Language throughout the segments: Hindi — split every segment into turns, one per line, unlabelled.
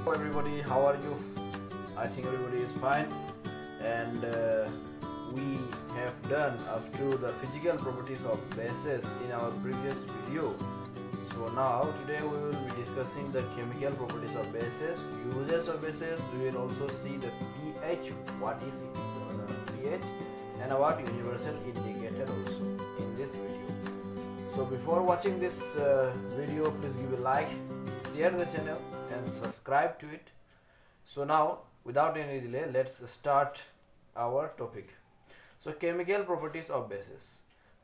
Hello everybody, how are you? I think everybody is fine, and we have done up to the physical properties of bases in our previous video. So now today we will be discussing the chemical properties of bases, uses of bases. We will also see the pH, what is pH, and about universal indicator also in this video. So before watching this video, please give a like, share the channel and subscribe to it. So now without any delay, let's start our topic. So chemical properties of bases.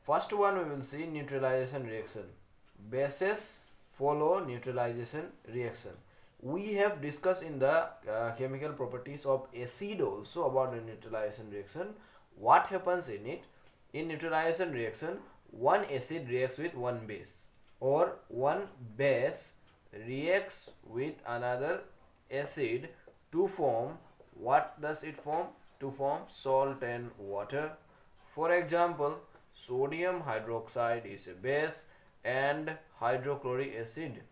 First one we will see neutralization reaction. Bases follow neutralization reaction. We have discussed in the chemical properties of acid also about the neutralization reaction. What happens in it? In neutralization reaction, one acid reacts with one base, or one base reacts with another acid to form, what does it form? To form salt and water. For example, sodium hydroxide is a base and hydrochloric acid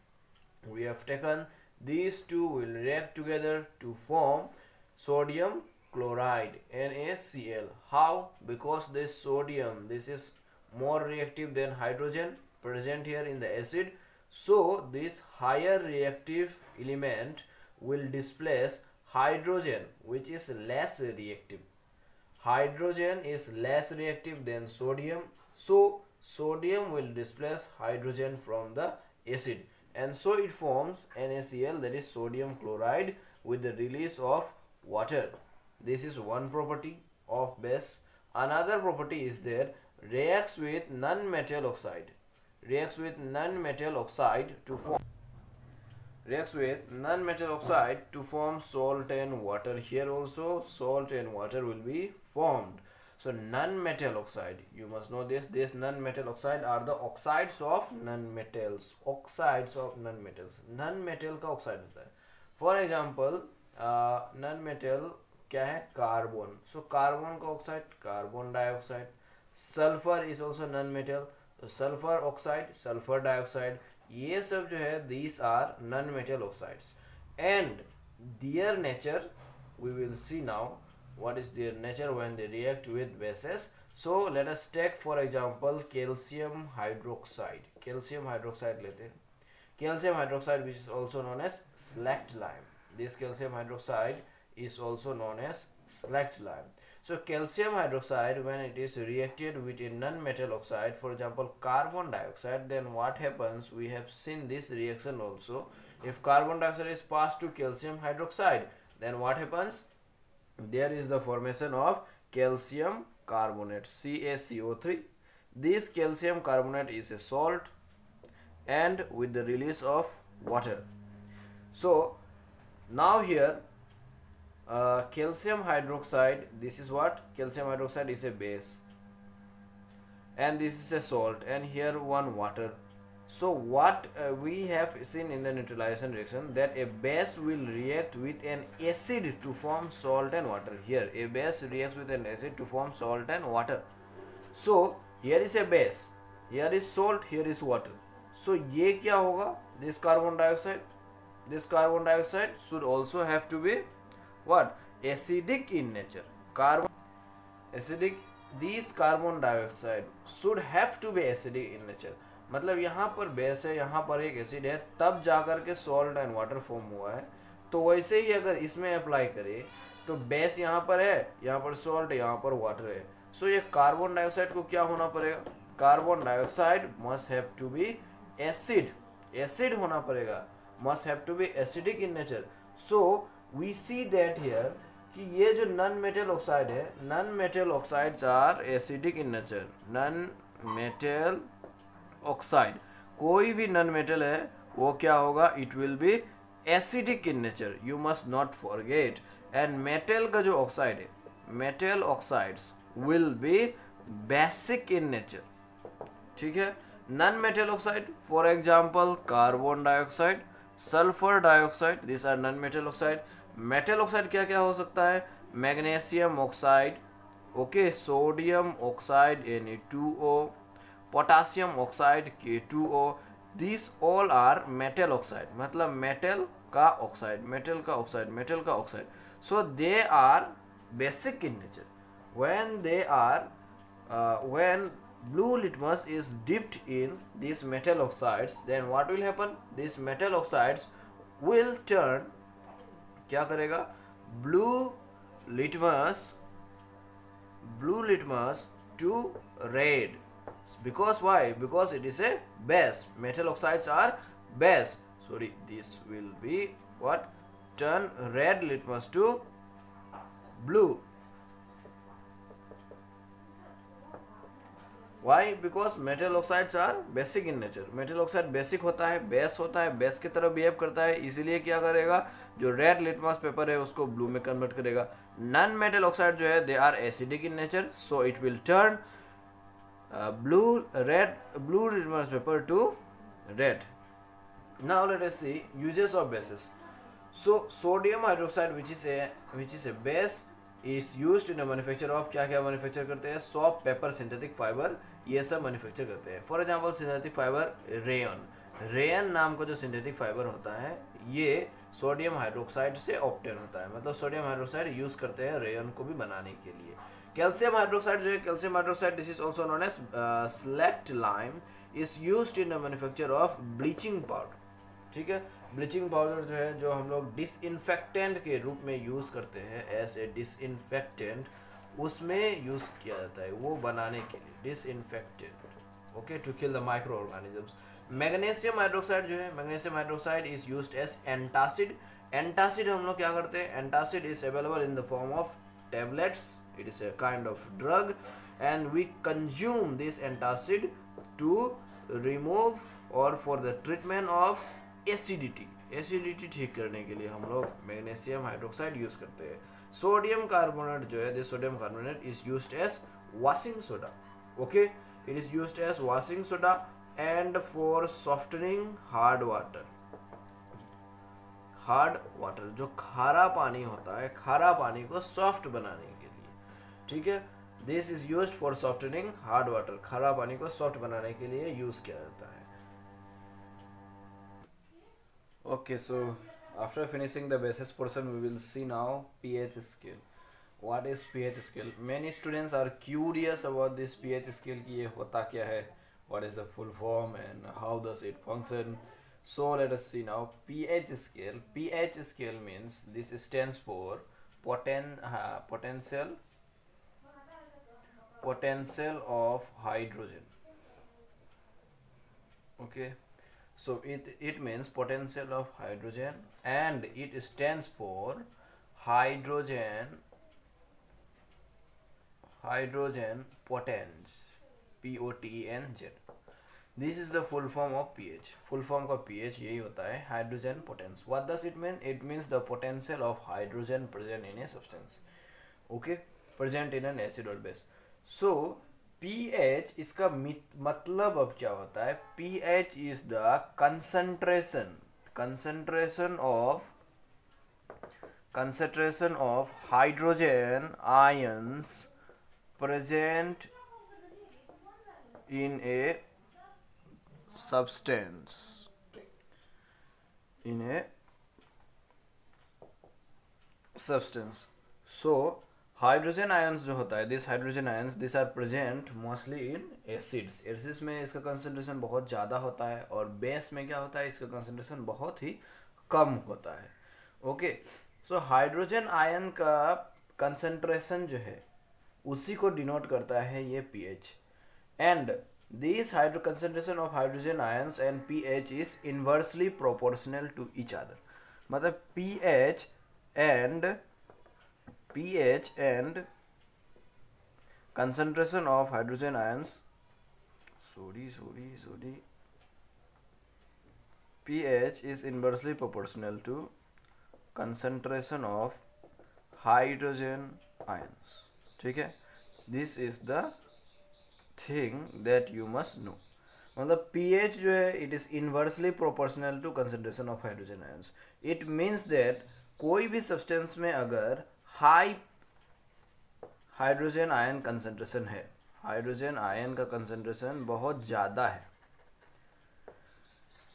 we have taken. These two will react together to form sodium chloride, NaCl. How? Because this sodium, this is more reactive than hydrogen present here in the acid. So this higher reactive element will displace hydrogen, which is less reactive. Hydrogen is less reactive than sodium, so sodium will displace hydrogen from the acid, and so it forms NaCl, that is sodium chloride, with the release of water. This is one property of base. Another property is there, reacts with non-metal oxide. Reacts with non-metal oxide to form salt and water. Here also salt and water will be formed. So non-metal oxide, you must know this. This non-metal oxide are the oxides of non-metals. Oxides of non-metals. Non-metal का oxide होता है. For example, non-metal क्या है? Carbon. So carbon का oxide, carbon dioxide. Sulfur is also non-metal. So sulfur oxide, sulfur dioxide. ये सब जो है, these are non-metal oxides, and their nature we will see now. What is their nature when they react with bases? So let us take for example calcium hydroxide. Calcium hydroxide लेते हैं. Calcium hydroxide, which is also known as slaked lime. This calcium hydroxide is also known as slaked lime. So calcium hydroxide, when it is reacted with a non-metal oxide, for example carbon dioxide, then what happens? We have seen this reaction also. If carbon dioxide is passed to calcium hydroxide, then what happens? There is the formation of calcium carbonate, CaCO3. This calcium carbonate is a salt and with the release of water. So now here calcium hydroxide, this is what? Calcium hydroxide is a base and this is a salt, and here one water. So what we have seen in the neutralization reaction, that a base will react with an acid to form salt and water. Here a base reacts with an acid to form salt and water. So here is a base, here is salt, here is water. So ये क्या होगा? This carbon dioxide should also have to be what? Acidic in nature. Acidic. These carbon dioxide should have to be acidic in nature. मतलब यहाँ पर बेस है, यहाँ पर एक एसिड है, तब जाकर के सॉल्ट एंड वाटर फॉर्म हुआ है. तो वैसे ही अगर इसमें अप्लाई करें तो बेस यहाँ पर है, यहाँ पर सॉल्ट, यहाँ पर वाटर है. सो ये कार्बन डाइऑक्साइड को क्या होना पड़ेगा? Carbon dioxide must have to be acid होना पड़ेगा, must have to be acidic in nature. So we see that here कि ये जो नॉन मेटल ऑक्साइड है, non metal oxides are acidic in nature. Non metal oxide, कोई भी नॉन मेटल है वो क्या होगा? It will be acidic in nature. You must not forget. And metal का जो ऑक्साइड है, metal oxides will B basic in nature. ठीक है. Non metal oxide, for example carbon dioxide, sulphur dioxide, this are non metal oxide. Metal oxide क्या क्या हो सकता है? Magnesium oxide, okay, sodium oxide Na2O, potassium oxide K2O. This all are metal oxide. मतलब मेटल का ऑक्साइड, मेटल का ऑक्साइड, मेटल का oxide. So they are basic in nature. When they are when blue litmus is dipped in these metal oxides, then what will happen? These metal oxides will turn, क्या करेगा, blue litmus to red. Because why? Because it is a base. Metal oxides are base. Sorry, this will be what? Turn red litmus to blue. Why? Because metal oxides are basic in nature. metal oxide basic होता है, बेस होता है, बेस की तरह बिहेव करता है, इसीलिए क्या करेगा, जो रेड लिटमस पेपर है उसको ब्लू में कन्वर्ट करेगा. नॉन मेटल ऑक्साइड जो है, they are acidic in nature, so it will turn blue litmus paper to red. Now let us see uses of bases. So sodium hydroxide, which is a base, is used in the manufacture of, क्या क्या मैन्युफैक्चर करते हैं, सॉप, पेपर, सिंथेटिक फाइबर, ये सब मैन्युफैक्चर करते हैं. For example synthetic fibre rayon नाम का जो सिंथेटिक फाइबर होता है, ये सोडियम हाइड्रोक्साइड से ऑब्टेन होता है. मतलब सोडियम हाइड्रोक्साइड यूज करते हैं रेयन को भी बनाने के लिए. कैल्शियम हाइड्रोक्साइड जो है, calcium hydroxide, this is also known as slaked lime, is used in the manufacture of bleaching powder. ठीक है, ब्लीचिंग पाउडर जो है, जो हम लोग डिसइंफेक्टेंट के रूप में यूज़ करते हैं एज ए डिसइंफेक्टेंट, उसमें यूज़ किया जाता है वो बनाने के लिए, disinfectant, okay, to kill the micro organisms. Magnesium hydroxide जो है, magnesium hydroxide is used as antacid. Antacid हम लोग क्या करते हैं, antacid is available in the form of tablets, it is a kind of drug, and we consume this antacid to remove और for the treatment of acidity ठीक करने के लिए हम लोग मैग्नीशियम हाइड्रोक्साइड यूज करते हैं. सोडियम कार्बोनेट जो है, this sodium carbonate is used as washing soda. Okay, it is used as washing soda and for softening hard water, जो खारा पानी होता है, खारा पानी को सॉफ्ट बनाने के लिए. ठीक है, this is used for softening hard water, खारा पानी को सॉफ्ट बनाने के लिए यूज किया जाता है. Okay, so after finishing the basis portion, we will see now pH scale. What is pH scale? Many students are curious about this pH scale कि ये होता क्या है, what is the full form and how does it function. So let us see now pH scale. pH scale means this stands for potential of hydrogen. Okay. So it means potential of hydrogen, and it stands for hydrogen potence, POTENZ. This is the full form of pH. Full form का pH यही होता है, hydrogen potence. What does it mean? It means the potential of hydrogen present in a substance. Okay, present in an acid or base. So pH, इसका मतलब अब क्या होता है, pH is the concentration of hydrogen ions present in a substance, so hydrogen ions जो होता है, this hydrogen ions, this are present mostly in acids. Acids में इसका कंसंट्रेशन बहुत ज़्यादा होता है, और बेस में क्या होता है, इसका कंसंट्रेशन बहुत ही कम होता है. ओके, सो हाइड्रोजन आयन का कंसंट्रेशन जो है, उसी को डिनोट करता है ये pH. And this concentration of hydrogen ions and pH is inversely proportional to each other. मतलब pH and concentration of hydrogen ions, pH is inversely proportional to concentration of hydrogen ions. ठीक है, this is the thing that you must know. मतलब pH जो है, it is inversely proportional to concentration of hydrogen ions. It means that कोई भी सब्सटेंस में अगर हाई हाइड्रोजन आयन कंसंट्रेशन है, हाइड्रोजन आयन का कंसंट्रेशन बहुत ज़्यादा है,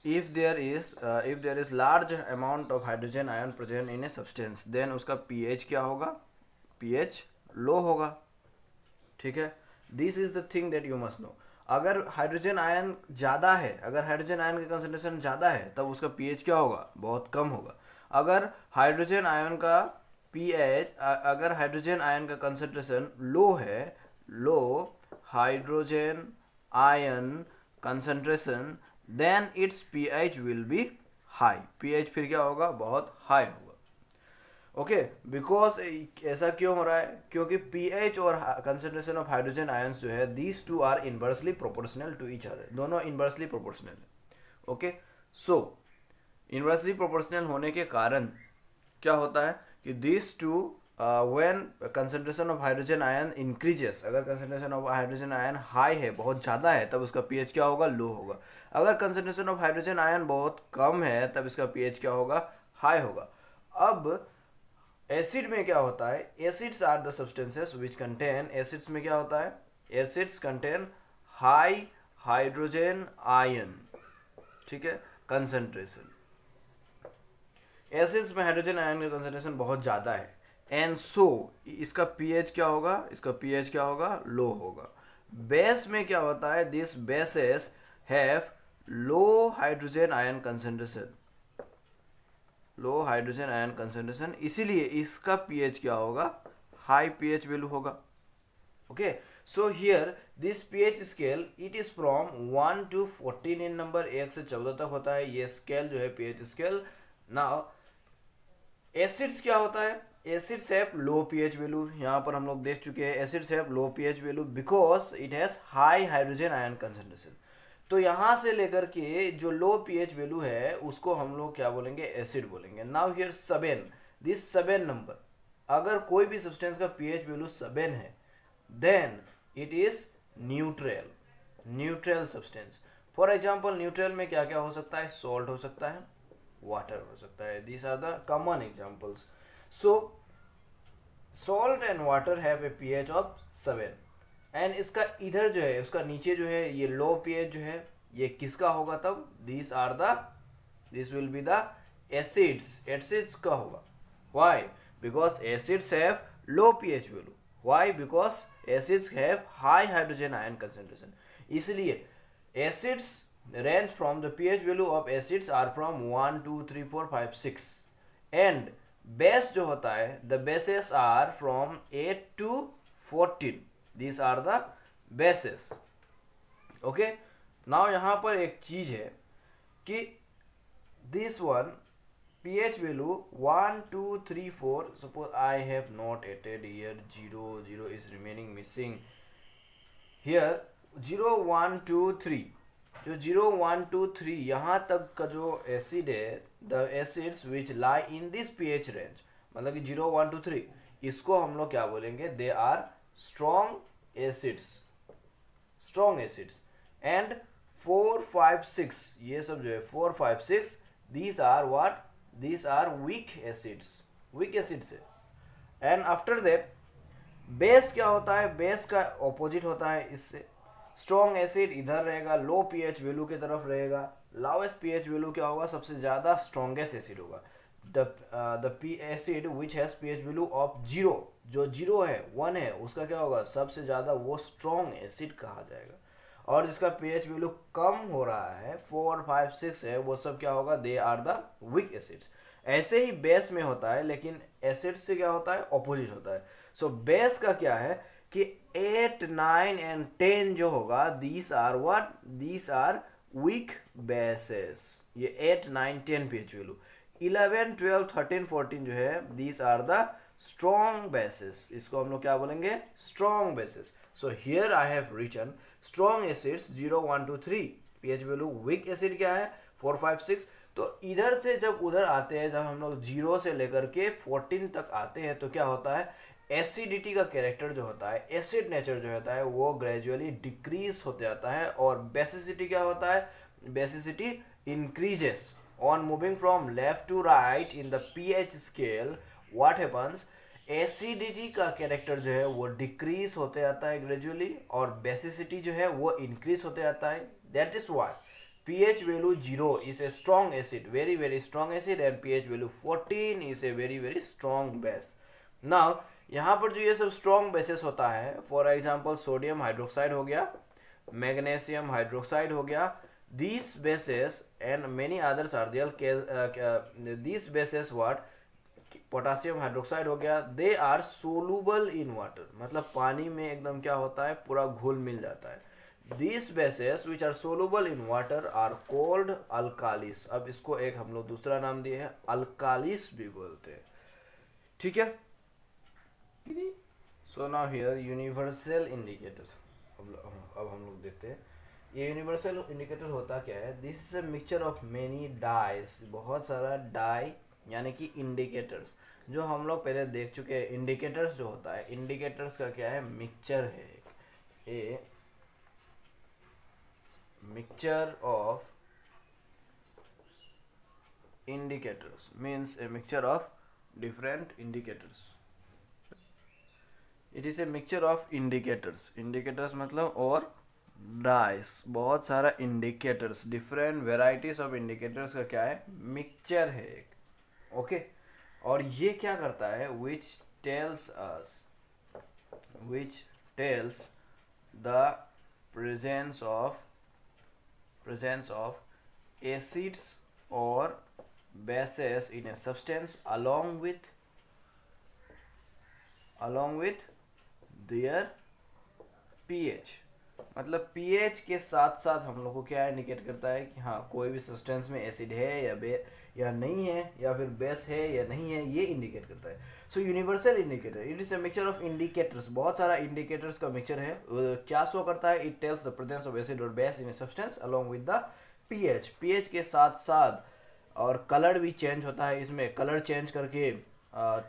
if there is large amount of hydrogen ion present in a substance, then उसका pH क्या होगा, pH लो होगा, ठीक है. This is the thing that you must know. अगर हाइड्रोजन आयन ज़्यादा है, अगर हाइड्रोजन आयन का कंसंट्रेशन ज़्यादा है तब उसका pH क्या होगा, बहुत कम होगा. अगर हाइड्रोजन आयन का pH, अगर हाइड्रोजन आयन का कंसंट्रेशन लो है, low hydrogen ion concentration, then it's pH will be high. pH फिर क्या होगा, बहुत हाई होगा. ओके, बिकॉज ऐसा क्यों हो रहा है, क्योंकि pH और कंसंट्रेशन ऑफ हाइड्रोजन आयंस जो है, these two are inversely proportional to each other. दोनों इनवर्सली प्रोपोर्शनल है. ओके, सो इनवर्सली प्रोपोर्शनल होने के कारण क्या होता है कि these two when concentration of hydrogen ion increases, अगर concentration of hydrogen ion high है, बहुत ज़्यादा है, तब उसका pH क्या होगा, लो होगा. अगर कंसंट्रेशन ऑफ हाइड्रोजन आयन बहुत कम है, तब इसका pH क्या होगा, हाई होगा. अब एसिड में क्या होता है, acids are the substances which contain, acids में क्या होता है, acids contain high hydrogen ion, ठीक है, कंसंट्रेशन. एसिड्स में हाइड्रोजन आयन का कंसंट्रेशन बहुत ज़्यादा है, एंड सो इसका pH क्या होगा, इसका pH क्या होगा, लो होगा. बेस में क्या होता है, this bases have low hydrogen ion concentration, low hydrogen ion concentration, इसीलिए इसका pH क्या होगा, हाई pH वैल्यू होगा. Okay, so here this pH scale, it is from 1 to 14 in number, 1 से 14 तक होता है ये स्केल जो है, pH स्केल. नाउ एसिड्स क्या होता है, acids have low pH value. यहाँ पर हम लोग देख चुके हैं, acids have low pH value because it has high hydrogen ion concentration. तो यहाँ से लेकर के जो लो pH वैल्यू है उसको हम लोग क्या बोलेंगे, एसिड बोलेंगे. नाउ हियर 7, दिस 7 नंबर, अगर कोई भी सब्सटेंस का pH वैल्यू 7 है, then it is neutral, neutral substance. For example neutral में क्या क्या हो सकता है, सॉल्ट हो सकता है, वाटर हो सकता है. These are the common examples. So salt and water have a pH of 7, and इसका इधर जो है, उसका नीचे जो है, ये लो pH जो है, ये किसका होगा तब, this will be the acids, acids का होगा. Why, because acids have low pH value. Why, because acids have high hydrogen ion concentration. इसलिए acids range from the pH value of acids are from 1 2 3 4 5 6, and base जो होता है, the bases are from 8 to 14. These are the bases. Okay, now यहाँ पर एक चीज है कि this one pH value 1 2 3 4, suppose I have not added here 0 0 is remaining missing here. 0 1 2 3, जो 0 1 2 3 यहाँ तक का जो एसिड है, the acids which lie in this pH range, मतलब कि 0 1 2 3, इसको हम लोग क्या बोलेंगे, they are strong acids, strong acids. and 4 5 6, ये सब जो है 4 5 6, these are what, these are weak acids, weak acids है. and after that बेस क्या होता है, बेस का ऑपोजिट होता है इससे. स्ट्रॉन्ग एसिड इधर रहेगा, लो pH वैल्यू की तरफ रहेगा. लोएस्ट pH वैल्यू क्या होगा, सबसे ज़्यादा स्ट्रॉन्गेस्ट एसिड होगा. The acid which has pH value of 0, जो 0 है, 1 है, उसका क्या होगा, सबसे ज़्यादा वो स्ट्रॉन्ग एसिड कहा जाएगा. और जिसका pH वैल्यू कम हो रहा है, 4 5 6 है, वो सब क्या होगा, they are the weak acids. ऐसे ही बेस में होता है, लेकिन एसिड से क्या होता है, ऑपोजिट होता है. सो बेस का क्या है कि 8 9 एंड 10 जो होगा, these are what, these are weak bases. ये 8 9 10 pH वैल्यू. 11 12 13 14 जो है, these are the strong bases. इसको हम लोग क्या बोलेंगे, strong bases. So here I have written strong acids 0 1 2 3 pH value. Weak acid क्या है, 4 5 6. तो इधर से जब उधर आते हैं, जब हम लोग 0 से लेकर के 14 तक आते हैं, तो क्या होता है, एसिडिटी का कैरेक्टर जो होता है, एसिड नेचर जो होता है, वो ग्रेजुअली डिक्रीज होते जाता है. और बेसिसिटी क्या होता है, basicity increases on moving from left to right in the pH scale. what happens, acidity का कैरेक्टर जो है वो डिक्रीज होते जाता है ग्रेजुअली, और बेसिसिटी जो है वो इंक्रीज होते जाता है. That is why pH value 0 is a strong acid, very very strong acid, and pH value 14 is a very very strong base. Now यहाँ पर जो ये सब strong bases होता है, for example सोडियम हाइड्रोक्साइड हो गया, मैग्नीशियम हाइड्रोक्साइड हो गया, these bases and many others are there. These bases what, potassium hydroxide हो गया, they are soluble in water, मतलब पानी में एकदम क्या होता है, पूरा घुल मिल जाता है. These bases which are soluble in water are called alkalis. अब इसको एक हम लोग दूसरा नाम दिए हैं, alkalis भी बोलते हैं. ठीक है. So now here universal indicator. अब हम लोग देखते हैं ये यूनिवर्सल इंडिकेटर होता क्या है. This is a mixture of many dice, बहुत सारा डाई यानी कि इंडिकेटर्स, जो हम लोग पहले देख चुके हैं. इंडिकेटर्स जो होता है, इंडिकेटर्स का क्या है, मिक्सचर है. ए mixture of indicators means a mixture of different indicators. It is a mixture of indicators. Indicators मतलब और डाइस, बहुत सारा indicators, different varieties of indicators का क्या है, मिक्सचर है एक. ओके. और ये क्या करता है, which tells the presence of acids or bases in a substance along with their pH. मतलब pH के साथ साथ हम लोग को क्या इंडिकेट करता है कि हाँ कोई भी सब्सटेंस में एसिड है या नहीं है, या फिर बेस है या नहीं है, ये इंडिकेट करता है. So universal indicator, it is a mixture of indicators, बहुत सारा इंडिकेटर्स का मिक्सचर है. क्या शो करता है, it tells the presence of acid और base in a substance along with the pH. PH के साथ साथ और कलर भी चेंज होता है इसमें, कलर चेंज करके,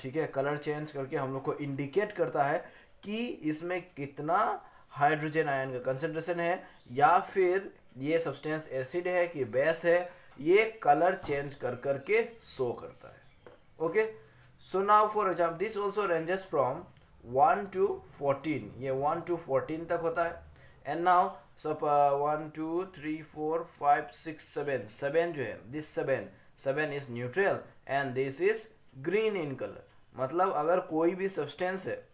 ठीक है, कलर चेंज करके हम लोग को इंडिकेट करता है कि इसमें कितना हाइड्रोजन आयन का कंसंट्रेशन है, या फिर ये सब्सटेंस एसिड है कि बेस है, ये कलर चेंज करके शो करता है. Okay. So now for example this also ranges from 1 to 14, ये 1 to 14 तक होता है. एंड नाउ सब 1 2 3 4 5 6 7 जो है, this 7 is neutral and this is green in colour. मतलब अगर कोई भी सब्सटेंस है,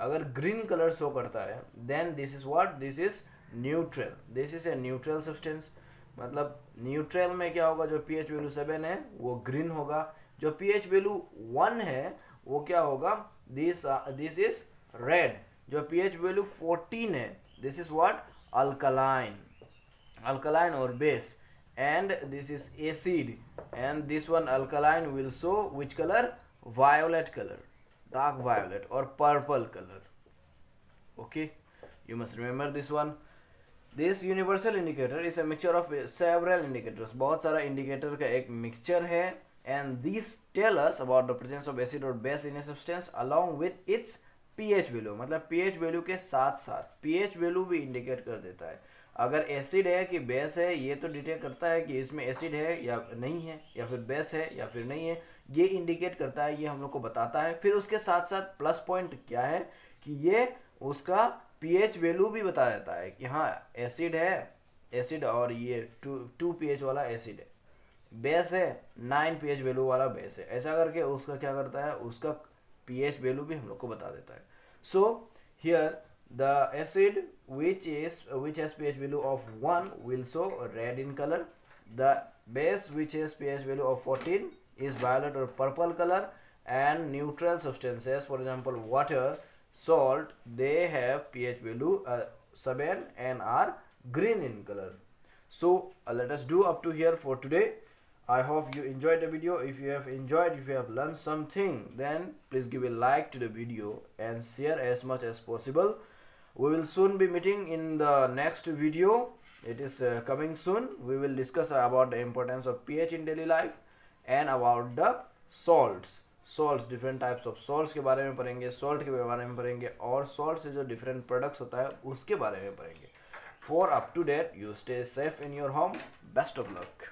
अगर ग्रीन कलर शो करता है, then this is what, this is neutral, this is a neutral substance. मतलब न्यूट्रल में क्या होगा, जो pH वैल्यू 7 है वो ग्रीन होगा, जो pH वैल्यू 1 है वो क्या होगा, दिस इज रेड, जो pH वैल्यू 14 है दिस इज व्हाट, अल्कलाइन और base, and this is acid, and this one alkaline will show which colour, violet colour, dark violet और purple colour. Okay, you must remember this one. This universal indicator is a mixture of several indicators, बहुत सारा इंडिकेटर का एक मिक्सचर है. And this tell us about the presence of acid और base in a substance along with its pH value. मतलब पीएच वैल्यू के साथ साथ पीएच वैल्यू भी इंडिकेट कर देता है. अगर एसिड है कि बेस है, ये तो डिटेक्ट करता है कि इसमें एसिड है या नहीं है, या फिर बेस है या फिर नहीं है, ये इंडिकेट करता है, ये हम लोग को बताता है. फिर उसके साथ साथ प्लस पॉइंट क्या है कि ये उसका पीएच वैल्यू भी बता देता है कि हाँ एसिड है, एसिड और ये 2 pH वाला एसिड है, बेस है 9 pH वैल्यू वाला बेस है. ऐसा करके उसका क्या करता है, उसका pH वैल्यू भी हम लोग को बता देता है. So here the acid which has pH value of 1 will show red in color. The base which has pH value of 14 is violet or purple color, and neutral substances, for example water, salt, they have pH value 7 and are green in color. So let us do up to here for today. I hope you enjoyed the video. If you have enjoyed, if you have learned something, then please give a like to the video and share as much as possible. We will soon be meeting in the next video. It is coming soon. We will discuss about the importance of pH in daily life and about the salts. Different types of salts के बारे में पढ़ेंगे, सॉल्ट के बारे में पढ़ेंगे, और सॉल्ट से जो डिफरेंट प्रोडक्ट्स होता है उसके बारे में पढ़ेंगे. For up to date, you stay safe in your home. Best of luck.